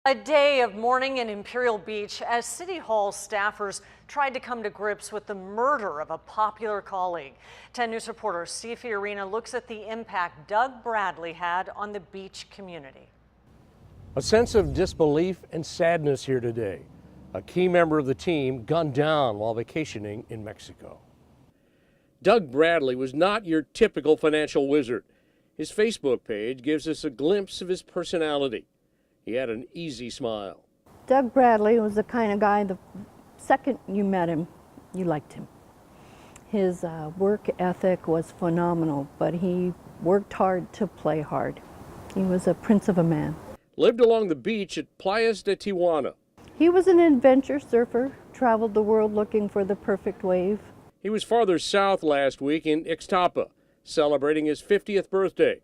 A day of mourning in Imperial Beach as City Hall staffers tried to come to grips with the murder of a popular colleague. 10 News reporter Steve Fiorina looks at the impact Doug Bradley had on the beach community. A sense of disbelief and sadness here today. A key member of the team gunned down while vacationing in Mexico. Doug Bradley was not your typical financial wizard. His Facebook page gives us a glimpse of his personality. He had an easy smile. Doug Bradley was the kind of guy, the second you met him, you liked him. His work ethic was phenomenal, but he worked hard to play hard. He was a prince of a man. Lived along the beach at Playas de Tijuana. He was an adventure surfer, traveled the world looking for the perfect wave. He was farther south last week in Ixtapa, celebrating his 50th birthday,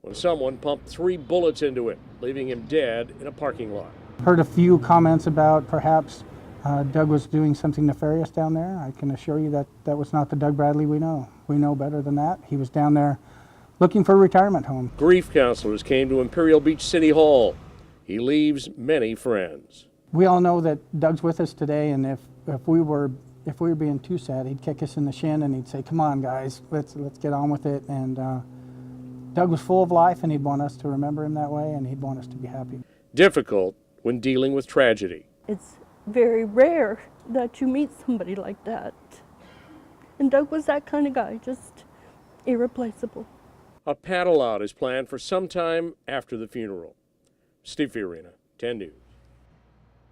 when someone pumped 3 bullets into him, leaving him dead in a parking lot. Heard a few comments about perhaps Doug was doing something nefarious down there. I can assure you that that was not the Doug Bradley we know. We know better than that. He was down there looking for a retirement home. Grief counselors came to Imperial Beach City Hall. He leaves many friends. We all know that Doug's with us today, and if we were being too sad, he'd kick us in the shin and he'd say, "Come on, guys, let's get on with it." And Doug was full of life, and he'd want us to remember him that way, and he'd want us to be happy. Difficult when dealing with tragedy. It's very rare that you meet somebody like that. And Doug was that kind of guy, just irreplaceable. A paddle out is planned for sometime after the funeral. Steve Fiorina, 10 News.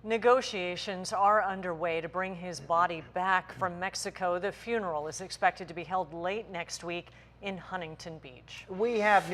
Negotiations are underway to bring his body back from Mexico. The funeral is expected to be held late next week in Huntington Beach. We have new